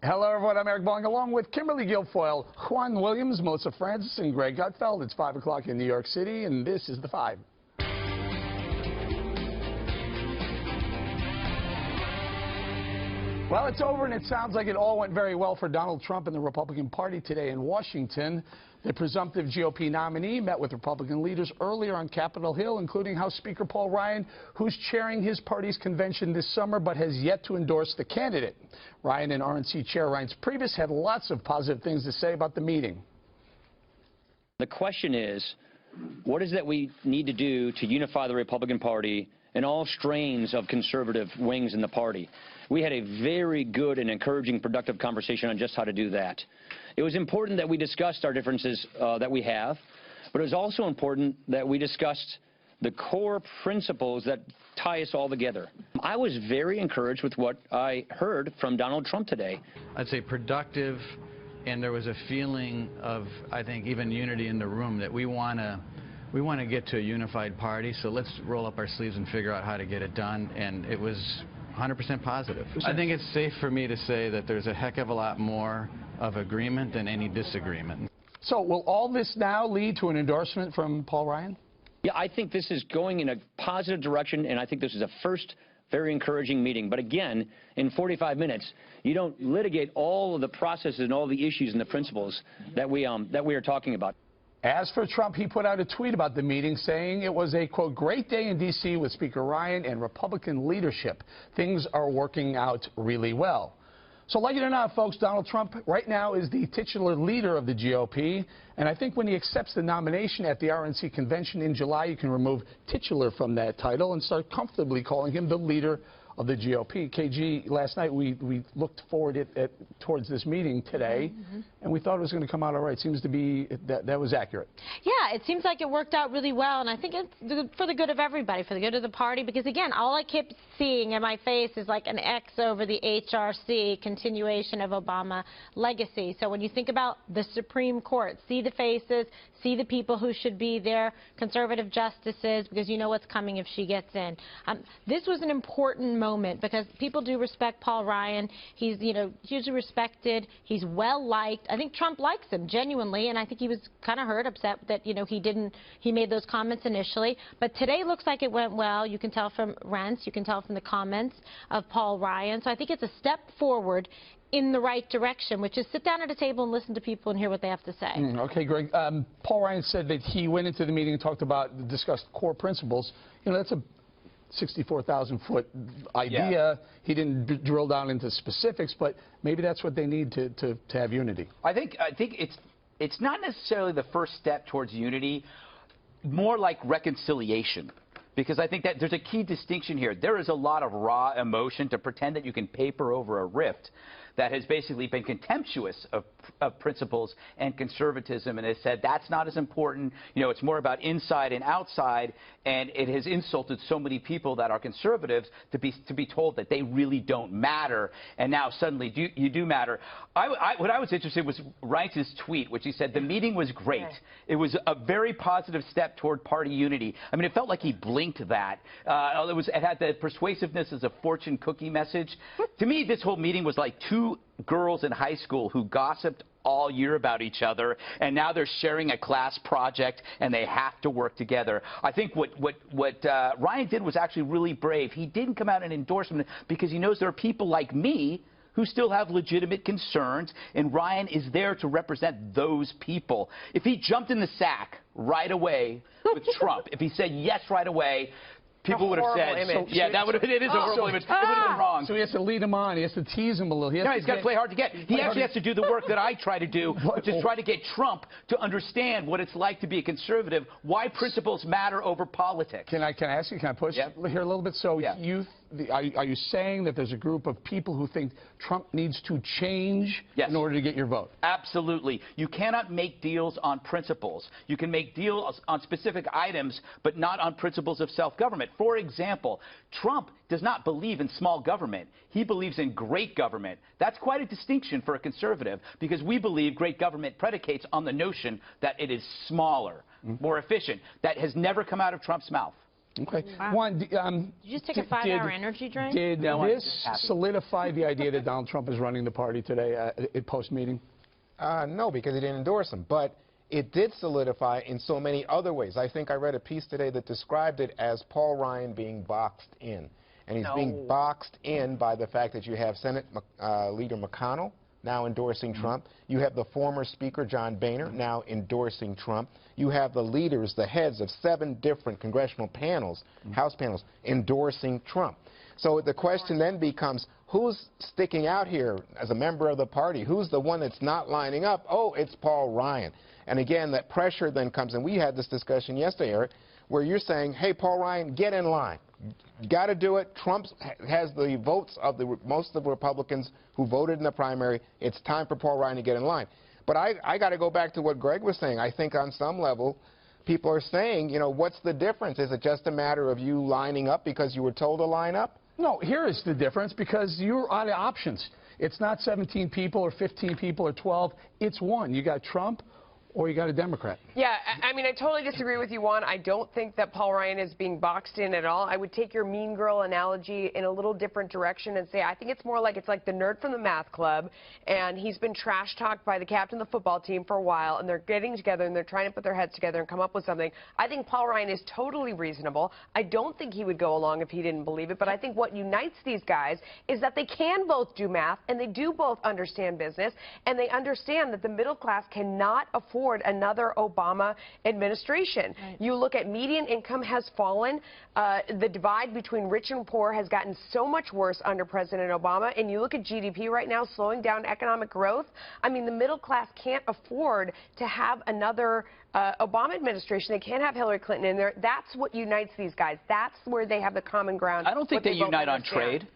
Hello, everyone. I'm Eric Bong, along with Kimberly Guilfoyle, Juan Williams, Melissa Francis, and Greg Gutfeld. It's 5 o'clock in New York City, and this is The Five. Well, it's over, and it sounds like it all went very well for Donald Trump and the Republican Party today in Washington. The presumptive GOP nominee met with Republican leaders earlier on Capitol Hill, including House Speaker Paul Ryan, who's chairing his party's convention this summer but has yet to endorse the candidate. Ryan and RNC Chair Reince Priebus had lots of positive things to say about the meeting. The question is, what is it that we need to do to unify the Republican Party and all strains of conservative wings in the party? We had a very good and encouraging, productive conversation on just how to do that. It was important that we discussed our differences that we have, but it was also important that we discussed the core principles that tie us all together. I was very encouraged with what I heard from Donald Trump today. I'd say productive, and there was a feeling of, I think, even unity in the room that we want to get to a unified party, so let's roll up our sleeves and figure out how to get it done, and it was 100% positive. I think it's safe for me to say that there's a heck of a lot more of agreement than any disagreement. So will all this now lead to an endorsement from Paul Ryan? Yeah, I think this is going in a positive direction, and I think this is a first very encouraging meeting. But again, in 45 minutes, you don't litigate all of the processes and all the issues and the principles that we are talking about. As for Trump, he put out a tweet about the meeting saying it was a, quote, great day in D.C. with Speaker Ryan and Republican leadership. Things are working out really well. So like it or not, folks, Donald Trump right now is the titular leader of the GOP. And I think when he accepts the nomination at the RNC convention in July, you can remove titular from that title and start comfortably calling him the leader of the GOP. KG, last night we looked forward towards this meeting today, and we thought it was going to come out all right. Seems to be that was accurate. Yeah, it seems like it worked out really well, and I think it's for the good of everybody, for the good of the party, because again, all I kept seeing in my face is like an X over the HRC, continuation of Obama legacy. So when you think about the Supreme Court, see the faces, see the people who should be there, conservative justices, because you know what's coming if she gets in. This was an important moment because people do respect Paul Ryan. He's, hugely respected. He's well liked. I think Trump likes him genuinely, and I think he was kind of hurt, upset that, he made those comments initially. But today looks like it went well. You can tell from Reince, you can tell from the comments of Paul Ryan. So I think it's a step forward in the right direction, which is sit down at a table and listen to people and hear what they have to say. Okay, Greg. Paul Ryan said that he went into the meeting and talked about, discussed core principles. That's a 64,000-foot idea. Yeah. He didn't drill down into specifics, but maybe that's what they need to have unity. I think it's not necessarily the first step towards unity, more like reconciliation. Because I think that there's a key distinction here. There is a lot of raw emotion to pretend that you can paper over a rift that has basically been contemptuous of principles and conservatism and has said that's not as important. It's more about inside and outside, and it has insulted so many people that are conservatives to be told that they really don't matter, and now suddenly you do matter. What I was interested in was Reince's tweet, which he said the meeting was great. Okay. It was a very positive step toward party unity. I mean, it felt like he blinked that. It had the persuasiveness as a fortune cookie message. To me, this whole meeting was like two girls in high school who gossiped all year about each other, and now they're sharing a class project and they have to work together. I think what Ryan did was actually really brave. He didn't come out and endorse him because he knows there are people like me who still have legitimate concerns, and Ryan is there to represent those people. If he jumped in the sack right away with Trump, if he said yes right away, people would have said, it is a horrible image. It would have been wrong. So he has to lead him on. He has to tease him a little. He's got to play hard to get. He actually has to do the work that I try to do, which is try to get Trump to understand what it's like to be a conservative, why principles matter over politics. Can I ask you, can I push here a little bit? So are you saying that there's a group of people who think Trump needs to change in order to get your vote? Absolutely. You cannot make deals on principles. You can make deals on specific items, but not on principles of self-government. For example, Trump does not believe in small government. He believes in great government. That's quite a distinction for a conservative, because we believe great government predicates on the notion that it is smaller, more efficient. That has never come out of Trump's mouth. Okay. Wow. Juan, Did you just take a 5-hour energy drink? Did No, I'm this just happy. solidify the idea that Donald Trump is running the party today at post-meeting? No, because he didn't endorse him. But it did solidify in so many other ways. I think I read a piece today that described it as Paul Ryan being boxed in. And he's being boxed in by the fact that you have Senate Leader McConnell now endorsing Trump. You have the former Speaker John Boehner now endorsing Trump. You have the leaders, the heads of 7 different congressional panels, House panels, endorsing Trump. So the question then becomes, who's sticking out here as a member of the party? Who's the one that's not lining up? Oh, it's Paul Ryan. And again, that pressure then comes, and we had this discussion yesterday, Eric, where you're saying, hey, Paul Ryan, get in line. You got to do it. Trump has the votes of most of the Republicans who voted in the primary. It's time for Paul Ryan to get in line. But I got to go back to what Greg was saying. I think on some level, people are saying, you know, what's the difference? Is it just a matter of you lining up because you were told to line up? No, here is the difference, because you're out of options. It's not 17 people or 15 people or 12. It's one. You got Trump or you got a Democrat. Yeah, I mean, I totally disagree with you, Juan. I don't think that Paul Ryan is being boxed in at all. I would take your mean girl analogy in a little different direction and say I think it's more like it's like the nerd from the math club, and he's been trash-talked by the captain of the football team for a while, and they're getting together, and they're trying to put their heads together and come up with something. I think Paul Ryan is totally reasonable. I don't think he would go along if he didn't believe it, but I think what unites these guys is that they can both do math, and they do both understand business, and they understand that the middle class cannot afford another Obama administration. Right. You look at median income has fallen. The divide between rich and poor has gotten so much worse under President Obama. And you look at GDP right now slowing down economic growth. I mean, the middle class can't afford to have another Obama administration. They can't have Hillary Clinton in there. That's what unites these guys. That's where they have the common ground. I don't think they unite on trade.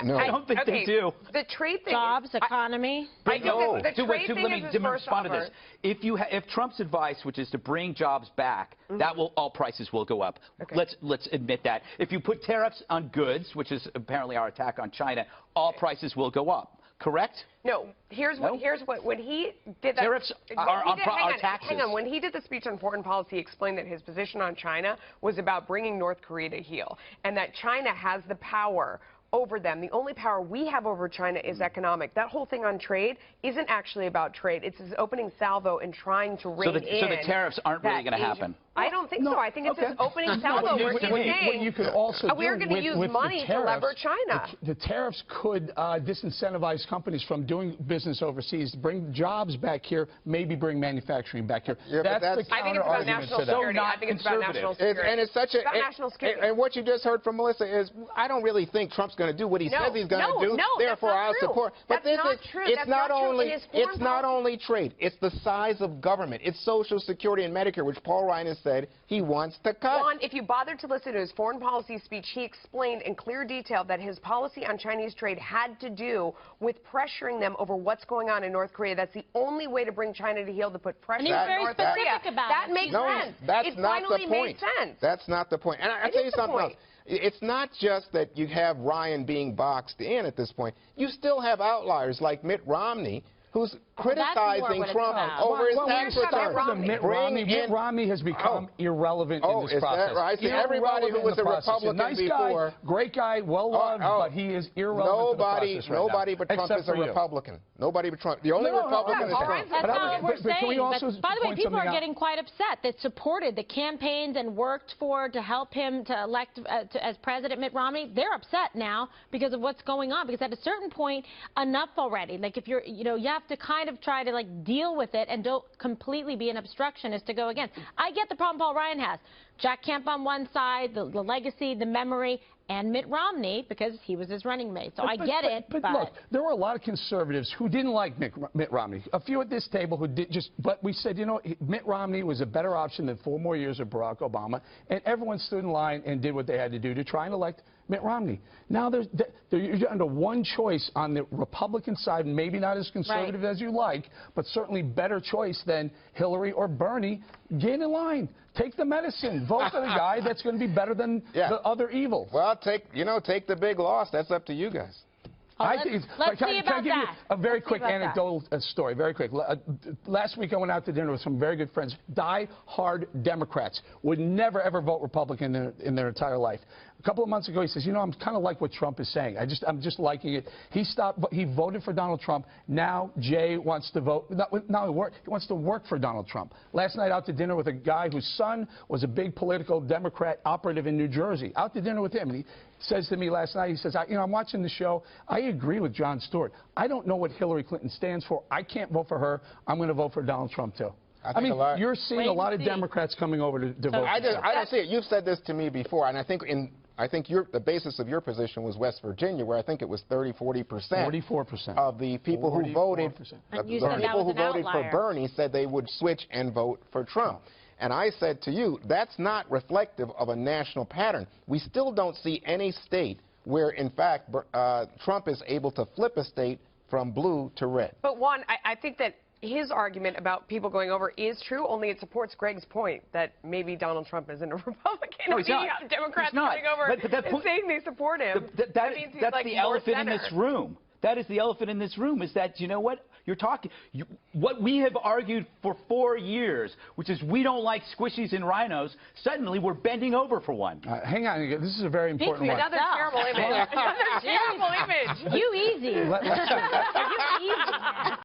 No. I don't think they do. The trade thing Jobs, is, economy. I know. The trade thing let me is his first respond to offer. this. If Trump's advice, which is to bring jobs back, that will all prices will go up. Okay. Let's admit that. If you put tariffs on goods, which is apparently our attack on China, all prices will go up. Correct? No. Here's what when he did that. Tariffs are taxes. Hang on. When he did the speech on foreign policy, he explained that his position on China was about bringing North Korea to heel, and that China has the power over them. The only power we have over China is economic. That whole thing on trade isn't actually about trade. It's his opening salvo in trying to rein in. So the tariffs aren't really going to happen. I don't think so. I think it's his opening salvo where he's saying you could also we're going to use money to lever China. The tariffs could disincentivize companies from doing business overseas, bring jobs back here, maybe bring manufacturing back here. Yeah, that's the I think it's about counter-argument national to that. security. I think it's about national security. And it's such a about national security. and what you just heard from Melissa is, I don't really think Trump's going to do what he says he's going to do. No, therefore, that's not I'll true. support. But That's not true. It's That's not not true. only In his foreign it's not policy- only trade. It's the size of government. It's Social Security and Medicare, which Paul Ryan has said he wants to cut. Juan, if you bothered to listen to his foreign policy speech, he explained in clear detail that his policy on Chinese trade had to do with pressuring them over what's going on in North Korea. That's the only way to bring China to heel, to put pressure And he's on very North specific Korea. about That it. makes No, sense. that's it not finally the point. made sense. That's not the point. And I'll It tell is you the something point. else. It's not just that you have Ryan being boxed in at this point. You still have outliers like Mitt Romney, who's criticizing what it's Trump about. over his Well, tax we're talking return. about Mitt Bring Romney. Mitt in- Romney has become irrelevant in this is process. that right? See, everybody who was a Republican nice before, guy, great guy, well loved, but he is irrelevant to the process right nobody now, but Trump except is a for you. Republican. Nobody but Trump. The only No, Republican is all Trump. right, That's But not I- what we're but can we saying. also But, by the way, point people are something out? getting quite upset that supported the campaigns and worked for to help him to elect as president Mitt Romney. They're upset now because of what's going on. Because at a certain point, enough already. Like if you're, you have to kind of try to like deal with it and don't completely be an obstructionist to go against. I get the problem Paul Ryan has. Jack Kemp on one side, the legacy, the memory, and Mitt Romney because he was his running mate. So I get it. But look, there were a lot of conservatives who didn't like Mitt Romney. A few at this table who did just, but we said, Mitt Romney was a better option than 4 more years of Barack Obama, and everyone stood in line and did what they had to do to try and elect Mitt Romney. Now you're under one choice on the Republican side, maybe not as conservative as you like, but certainly better choice than Hillary or Bernie. Get in line. Take the medicine. Vote for the guy that's going to be better than the other evil. Well, take the big loss. That's up to you guys. I think let's can see I about give you that. a very Let's see quick about that. anecdotal story, very quick. Last week I went out to dinner with some very good friends, die-hard Democrats, would never ever vote Republican in their entire life. A couple of months ago he says, you know, I'm kind of like what Trump is saying. I'm just liking it. He voted for Donald Trump. Now Jay wants to vote. He wants to work for Donald Trump. Last night out to dinner with a guy whose son was a big political Democrat operative in New Jersey. Out to dinner with him, and he says to me last night, he says, you know, I'm watching the show. I agree with Jon Stewart. I don't know what Hillary Clinton stands for. I can't vote for her. I'm going to vote for Donald Trump, too. I mean, you're seeing a lot of Democrats coming over to vote. I don't see it. You've said this to me before, and I think the basis of your position was West Virginia, where I think it was 40% 44% of the people who voted, And you said that was an voted for outlier. Bernie said they would switch and vote for Trump. And I said to you, that's not reflective of a national pattern. We still don't see any state where, in fact, Trump is able to flip a state from blue to red. But Juan, I think that his argument about people going over is true, only it supports Greg's point that maybe Donald Trump isn't a Republican. No, he's not. Democrats He's not. coming over But that and saying they support him. That means he's that's like the more elephant in center. this room. That is the elephant in this room, is that, you know what? You're talking, what we have argued for 4 years, which is we don't like squishies and rhinos, suddenly we're bending over for one. Hang on, this is a very important one. Another terrible image. Another terrible image. You easy. You easy.